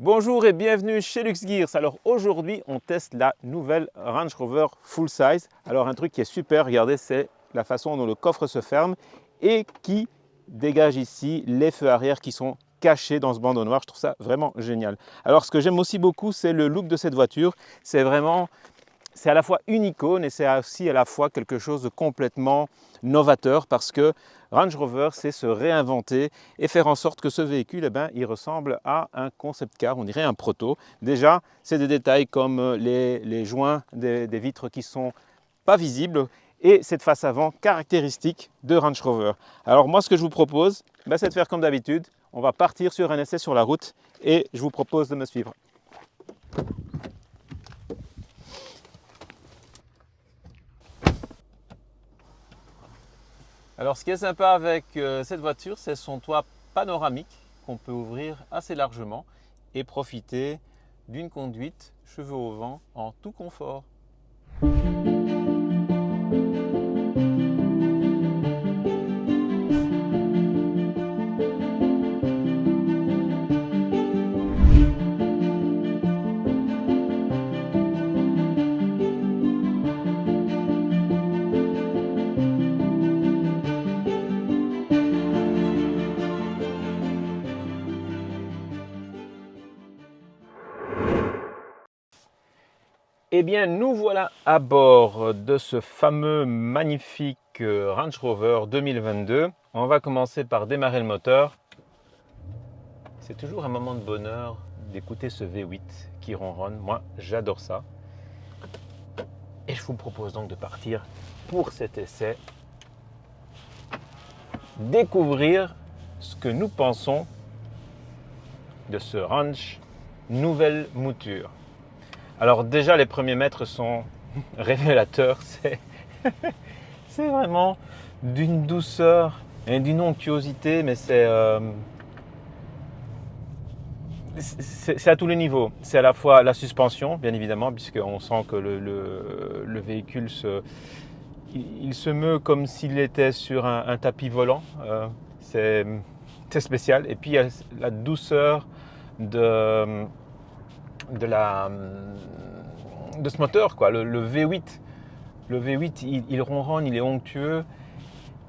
Bonjour et bienvenue chez LuxGears. Alors aujourd'hui, on teste la nouvelle Range Rover Full Size. Alors un truc qui est super, regardez, c'est la façon dont le coffre se ferme et qui dégage ici les feux arrière qui sont cachés dans ce bandeau noir. Je trouve ça vraiment génial. Alors ce que j'aime aussi beaucoup, c'est le look de cette voiture. C'est à la fois une icône et c'est aussi à la fois quelque chose de complètement novateur parce que Range Rover sait se réinventer et faire en sorte que ce véhicule, il ressemble à un concept car, on dirait un proto. Déjà, c'est des détails comme les joints des vitres qui ne sont pas visibles et cette face avant caractéristique de Range Rover. Alors moi, ce que je vous propose, c'est de faire comme d'habitude. On va partir sur un essai sur la route et je vous propose de me suivre. Alors ce qui est sympa avec cette voiture, c'est son toit panoramique qu'on peut ouvrir assez largement et profiter d'une conduite cheveux au vent en tout confort. Eh bien, nous voilà à bord de ce fameux magnifique Range Rover 2022. On va commencer par démarrer le moteur. C'est toujours un moment de bonheur d'écouter ce V8 qui ronronne. Moi, j'adore ça. Et je vous propose donc de partir pour cet essai. Découvrir ce que nous pensons de ce Range nouvelle mouture. Alors déjà, les premiers mètres sont révélateurs. C'est vraiment d'une douceur et d'une onctuosité, mais c'est à tous les niveaux. C'est à la fois la suspension, bien évidemment, puisqu'on sent que le véhicule il se meut comme s'il était sur un tapis volant. C'est spécial. Et puis il y a la douceur de ce moteur, quoi. Le V8, il ronronne, il est onctueux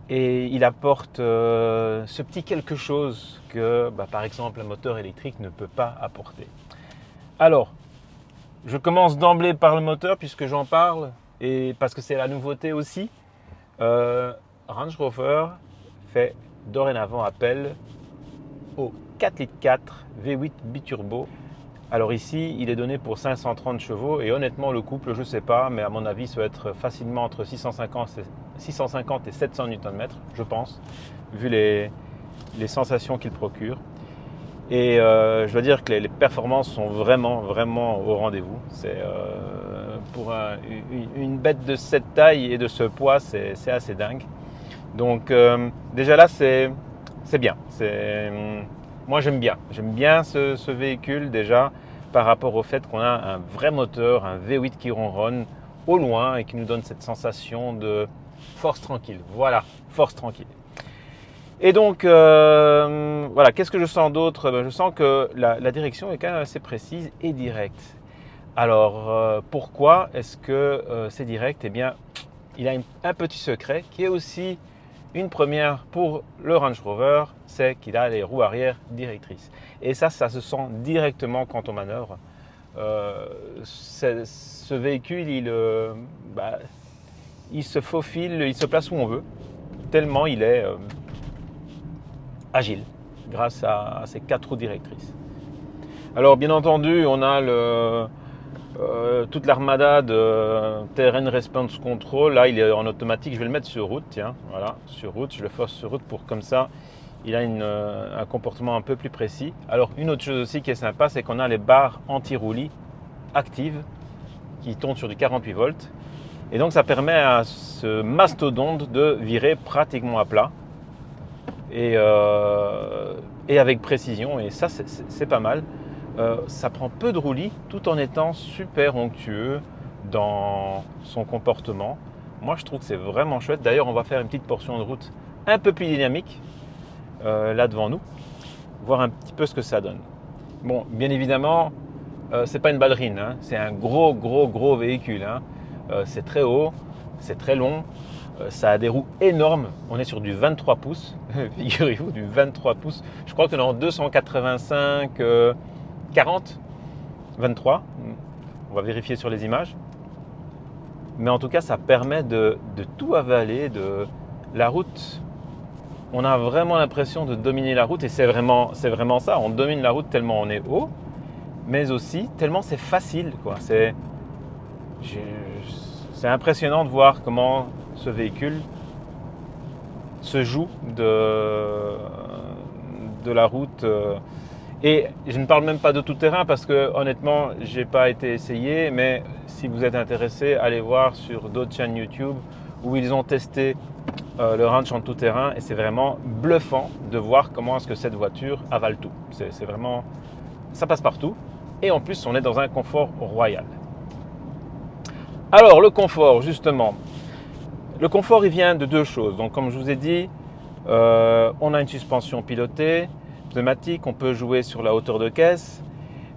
et il apporte ce petit quelque chose que, par exemple, un moteur électrique ne peut pas apporter. Alors, je commence d'emblée par le moteur puisque j'en parle et parce que c'est la nouveauté aussi. Range Rover fait dorénavant appel au 4,4 litres V8 biturbo. Alors ici, il est donné pour 530 chevaux et honnêtement, le couple, je ne sais pas, mais à mon avis, ça va être facilement entre 650 et 700 Nm, je pense, vu les sensations qu'il procure. Et je dois dire que les performances sont vraiment au rendez-vous. Pour une bête de cette taille et de ce poids, c'est assez dingue. Donc déjà là, c'est bien. Moi, j'aime bien ce véhicule déjà par rapport au fait qu'on a un vrai moteur, un V8 qui ronronne au loin et qui nous donne cette sensation de force tranquille. Voilà, force tranquille. Et donc, voilà, qu'est-ce que je sens d'autre? Je sens que la direction est quand même assez précise et directe. Alors, pourquoi est-ce que c'est direct? Eh bien, il a un petit secret qui est aussi une première pour le Range Rover, c'est qu'il a les roues arrière directrices. Et ça se sent directement quand on manœuvre. Ce véhicule, il se faufile, il se place où on veut, tellement il est agile grâce à ces 4 roues directrices. Alors bien entendu, on a toute l'armada de Terrain Response Control. Là, il est en automatique. Je vais le mettre sur route. Tiens, voilà, sur route. Je le force sur route pour comme ça, il a un comportement un peu plus précis. Alors, une autre chose aussi qui est sympa, c'est qu'on a les barres anti-roulis actives qui tournent sur du 48 volts. Et donc, ça permet à ce mastodonte de virer pratiquement à plat et avec précision. Et ça, c'est pas mal. Ça prend peu de roulis tout en étant super onctueux dans son comportement. Moi, je trouve que c'est vraiment chouette. D'ailleurs, on va faire une petite portion de route un peu plus dynamique là devant nous, voir un petit peu ce que ça donne. Bon, bien évidemment, c'est pas une ballerine, hein. C'est un gros véhicule, hein. C'est très haut, c'est très long, ça a des roues énormes. On est sur du 23 pouces, figurez-vous, du 23 pouces. Je crois que dans 285, 40, 23. On va vérifier sur les images. Mais en tout cas, ça permet de tout avaler, de la route. On a vraiment l'impression de dominer la route et c'est vraiment ça. On domine la route tellement on est haut, mais aussi tellement c'est facile, quoi. C'est impressionnant de voir comment ce véhicule se joue de la route. Et je ne parle même pas de tout terrain parce que honnêtement, j'ai pas été essayé, mais si vous êtes intéressé, allez voir sur d'autres chaînes YouTube où ils ont testé le ranch en tout terrain et c'est vraiment bluffant de voir comment est-ce que cette voiture avale tout. C'est vraiment, ça passe partout et en plus on est dans un confort royal. Alors le confort, justement, le confort il vient de deux choses. Donc comme je vous ai dit, on a une suspension pilotée, pneumatique, on peut jouer sur la hauteur de caisse,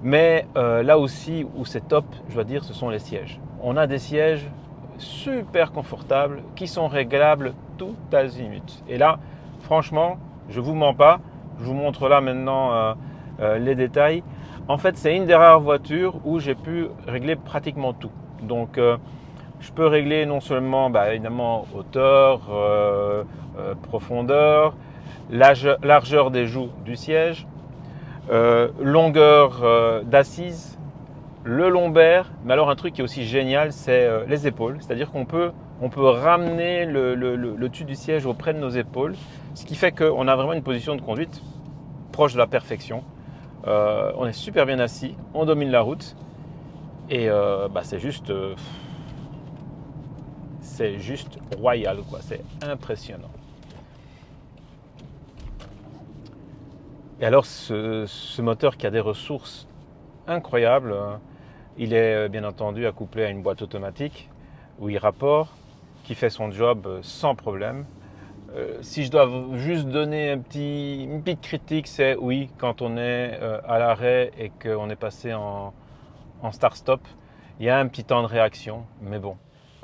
mais là aussi où c'est top, je dois dire, ce sont les sièges. On a des sièges super confortables qui sont réglables tout azimut. Et là, franchement, je vous mens pas, je vous montre là maintenant les détails. En fait, c'est une des rares voitures où j'ai pu régler pratiquement tout. Donc, je peux régler non seulement, évidemment, hauteur, profondeur, largeur des joues du siège, longueur d'assise, le lombaire, mais alors un truc qui est aussi génial, c'est les épaules. C'est-à-dire qu'on peut ramener le dessus du siège auprès de nos épaules, ce qui fait qu'on a vraiment une position de conduite proche de la perfection. On est super bien assis, on domine la route et c'est juste royal, quoi. C'est impressionnant. Et alors ce moteur qui a des ressources incroyables, il est bien entendu accouplé à une boîte automatique ou e-rapport qui fait son job sans problème. Si je dois juste donner une petite critique, c'est oui, quand on est à l'arrêt et qu'on est passé en start-stop, il y a un petit temps de réaction, mais bon.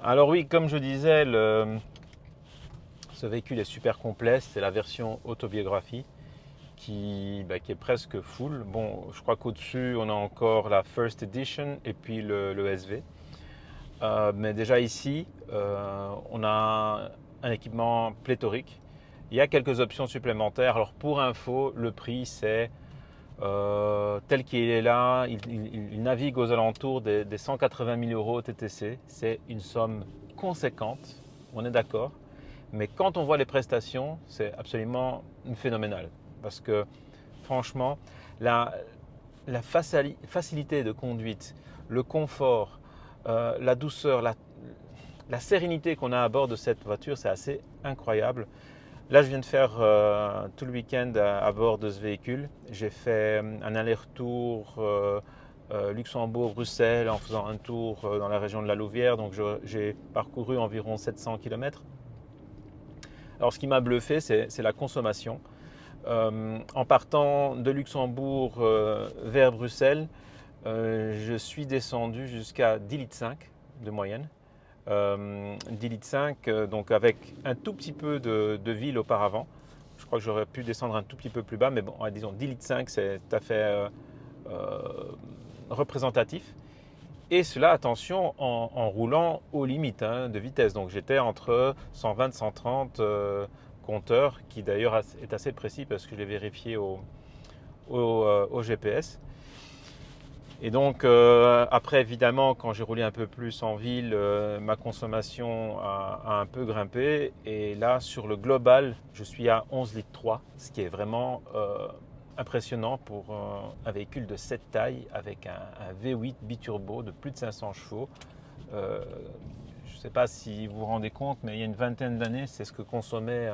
Alors oui, comme je disais, ce véhicule est super complet, c'est la version autobiographie qui est presque full. Bon, je crois qu'au-dessus, on a encore la First Edition et puis le SV. Mais déjà ici, on a un équipement pléthorique. Il y a quelques options supplémentaires. Alors pour info, le prix c'est tel qu'il est là, il navigue aux alentours des 180 000 euros TTC. C'est une somme conséquente, on est d'accord. Mais quand on voit les prestations, c'est absolument phénoménal. Parce que franchement, la facilité de conduite, le confort, la douceur, la sérénité qu'on a à bord de cette voiture, c'est assez incroyable. Là, je viens de faire tout le week-end à bord de ce véhicule. J'ai fait un aller-retour Luxembourg-Bruxelles en faisant un tour dans la région de la Louvière. Donc, j'ai parcouru environ 700 km. Alors, ce qui m'a bluffé, c'est la consommation. En partant de Luxembourg vers Bruxelles, je suis descendu jusqu'à 10,5 litres de moyenne. 10,5 litres, donc avec un tout petit peu de ville auparavant. Je crois que j'aurais pu descendre un tout petit peu plus bas, mais bon, disons 10,5 litres, c'est tout à fait représentatif. Et cela, attention, en roulant aux limites de vitesse. Donc j'étais entre 120 et 130 compteur, qui d'ailleurs est assez précis parce que je l'ai vérifié au GPS. Et donc après évidemment quand j'ai roulé un peu plus en ville, ma consommation a un peu grimpé et là sur le global je suis à 11,3 litres, ce qui est vraiment impressionnant pour un véhicule de cette taille avec un V8 biturbo de plus de 500 chevaux. Je ne sais pas si vous vous rendez compte, mais il y a une vingtaine d'années, c'est ce que consommait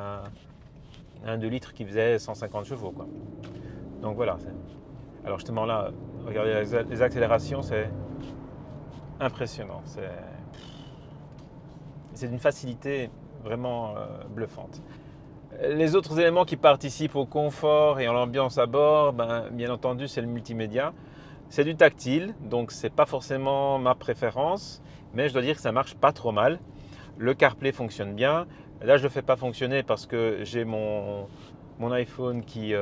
un 2 litres qui faisait 150 chevaux, quoi. Donc voilà. Alors justement là, regardez les accélérations, c'est impressionnant. C'est d'une facilité vraiment bluffante. Les autres éléments qui participent au confort et à l'ambiance à bord, bien entendu, c'est le multimédia. C'est du tactile, donc c'est pas forcément ma préférence, mais je dois dire que ça marche pas trop mal. Le CarPlay fonctionne bien. Là, je le fais pas fonctionner parce que j'ai mon iPhone qui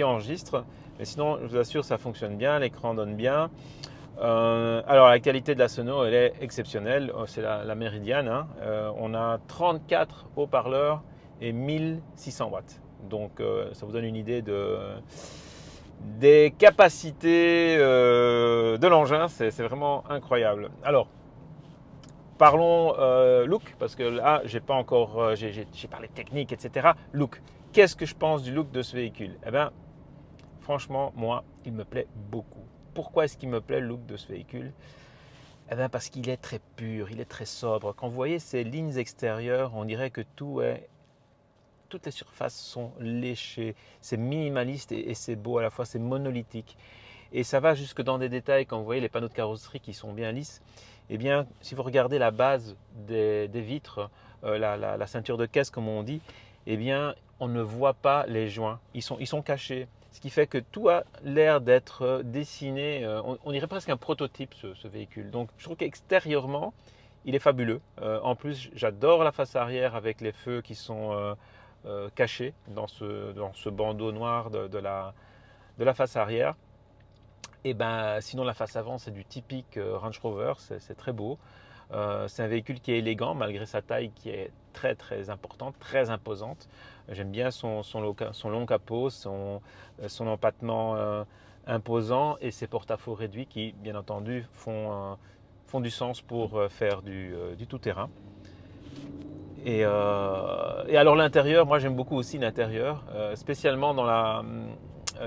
enregistre. Mais sinon, je vous assure, ça fonctionne bien, l'écran donne bien. Alors, la qualité de la sono, elle est exceptionnelle. C'est la Meridian, hein. On a 34 haut-parleurs et 1600 watts. Donc, ça vous donne une idée des capacités de l'engin. C'est vraiment incroyable. Alors, parlons look, parce que là, j'ai pas encore, j'ai parlé technique, etc. Look, qu'est-ce que je pense du look de ce véhicule? Eh bien, franchement, moi, il me plaît beaucoup. Pourquoi est-ce qu'il me plaît le look de ce véhicule? Eh bien, parce qu'il est très pur, il est très sobre. Quand vous voyez ces lignes extérieures, on dirait que toutes les surfaces sont léchées. C'est minimaliste et c'est beau à la fois, c'est monolithique. Et ça va jusque dans des détails, quand vous voyez les panneaux de carrosserie qui sont bien lisses. Eh bien, si vous regardez la base des vitres, la ceinture de caisse comme on dit, eh bien, on ne voit pas les joints. Ils sont cachés. Ce qui fait que tout a l'air d'être dessiné. On dirait presque un prototype, ce véhicule. Donc, je trouve qu'extérieurement, il est fabuleux. En plus, j'adore la face arrière avec les feux qui sont cachés dans ce bandeau noir de la face arrière. Et sinon, la face avant, c'est du typique Range Rover, c'est très beau. C'est un véhicule qui est élégant malgré sa taille qui est très très importante, très imposante. J'aime bien son long capot, son empattement imposant et ses porte-à-faux réduits qui, bien entendu, font du sens pour faire du tout-terrain. Et alors l'intérieur, moi j'aime beaucoup aussi l'intérieur, spécialement dans la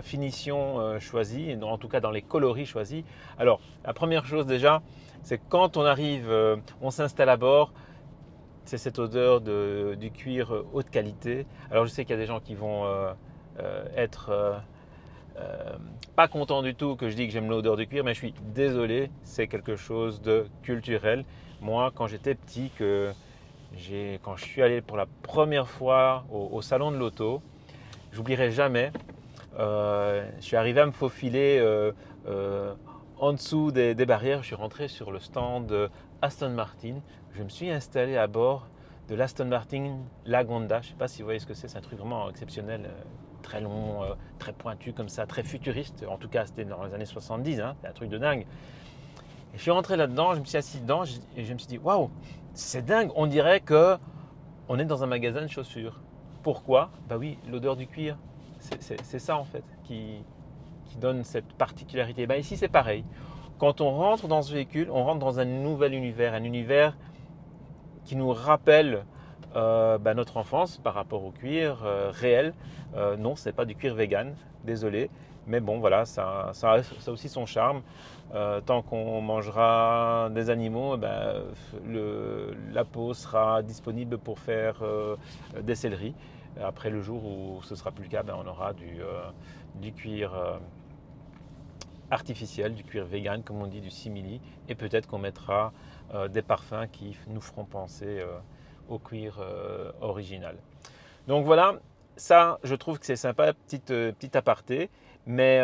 finition choisie, en tout cas dans les coloris choisis. Alors la première chose déjà, c'est quand on arrive, on s'installe à bord, c'est cette odeur du cuir haute qualité. Alors je sais qu'il y a des gens qui vont être pas contents du tout que je dis que j'aime l'odeur du cuir, mais je suis désolé, c'est quelque chose de culturel. Moi, quand j'étais petit, quand je suis allé pour la première fois au salon de l'auto, j'oublierai jamais. Je suis arrivé à me faufiler en dessous des barrières. Je suis rentré sur le stand Aston Martin. Je me suis installé à bord de l'Aston Martin Lagonda. Je ne sais pas si vous voyez ce que c'est. C'est un truc vraiment exceptionnel, très long, très pointu comme ça, très futuriste. En tout cas, c'était dans les années 70. Hein, c'est un truc de dingue. Et je suis rentré là-dedans, je me suis assis dedans et je me suis dit waouh, c'est dingue. On dirait que on est dans un magasin de chaussures. Pourquoi? Bah oui, l'odeur du cuir. C'est ça en fait qui donne cette particularité. Ici c'est pareil. Quand on rentre dans ce véhicule, on rentre dans un nouvel univers, un univers qui nous rappelle notre enfance par rapport au cuir réel. Non, ce n'est pas du cuir vegan, désolé. Mais bon, voilà, ça a aussi son charme. Tant qu'on mangera des animaux, la peau sera disponible pour faire des céleris. Après, le jour où ce ne sera plus le cas, on aura du cuir artificiel, du cuir vegan, comme on dit, du simili. Et peut-être qu'on mettra des parfums qui nous feront penser au cuir original. Donc voilà, ça, je trouve que c'est sympa, petit aparté. Mais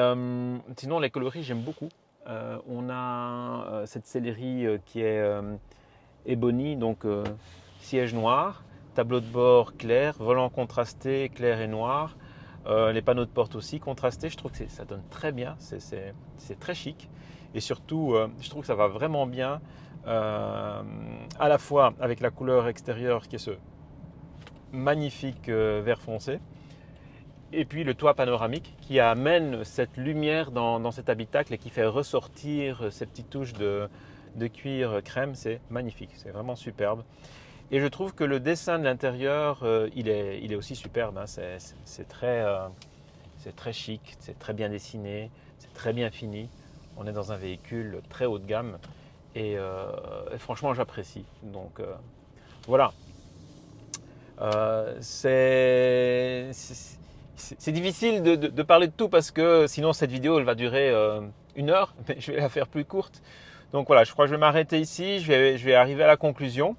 sinon, les coloris, j'aime beaucoup. On a cette sellerie qui est ebony, donc siège noir, tableau de bord clair, volant contrasté, clair et noir. Les panneaux de porte aussi contrastés. Je trouve que ça donne très bien, c'est très chic. Et surtout, je trouve que ça va vraiment bien à la fois avec la couleur extérieure qui est ce magnifique vert foncé. Et puis le toit panoramique qui amène cette lumière dans cet habitacle et qui fait ressortir ces petites touches de cuir crème. C'est magnifique, c'est vraiment superbe. Et je trouve que le dessin de l'intérieur, il est aussi superbe. Hein. C'est très chic, c'est très bien dessiné, c'est très bien fini. On est dans un véhicule très haut de gamme et franchement j'apprécie. Donc voilà. C'est difficile de parler de tout parce que sinon cette vidéo elle va durer 1 heure, mais je vais la faire plus courte. Donc voilà, je crois que je vais m'arrêter ici, je vais arriver à la conclusion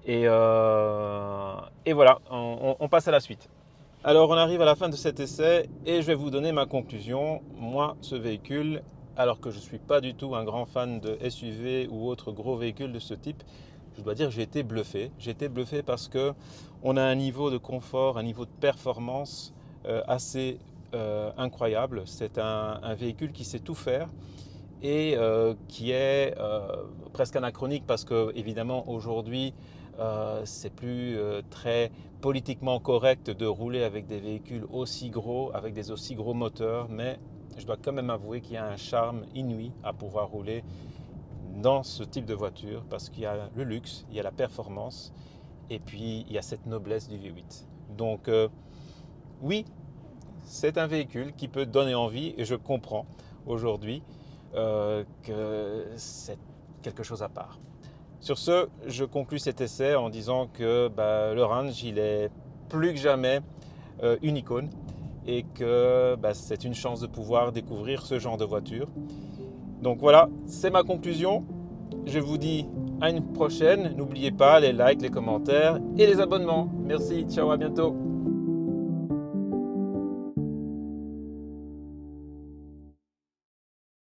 et voilà, on passe à la suite. Alors on arrive à la fin de cet essai et je vais vous donner ma conclusion. Moi, ce véhicule, alors que je ne suis pas du tout un grand fan de SUV ou autres gros véhicules de ce type, je dois dire que j'ai été bluffé. J'ai été bluffé parce qu'on a un niveau de confort, un niveau de performance assez incroyable. C'est un véhicule qui sait tout faire et qui est presque anachronique parce que évidemment aujourd'hui c'est plus très politiquement correct de rouler avec des véhicules aussi gros, avec des aussi gros moteurs, mais je dois quand même avouer qu'il y a un charme inouï à pouvoir rouler dans ce type de voiture parce qu'il y a le luxe, il y a la performance et puis il y a cette noblesse du V8. Donc oui, c'est un véhicule qui peut donner envie et je comprends aujourd'hui que c'est quelque chose à part. Sur ce, je conclus cet essai en disant que le Range, il est plus que jamais une icône et que c'est une chance de pouvoir découvrir ce genre de voiture. Donc voilà, c'est ma conclusion. Je vous dis à une prochaine. N'oubliez pas les likes, les commentaires et les abonnements. Merci, ciao, à bientôt.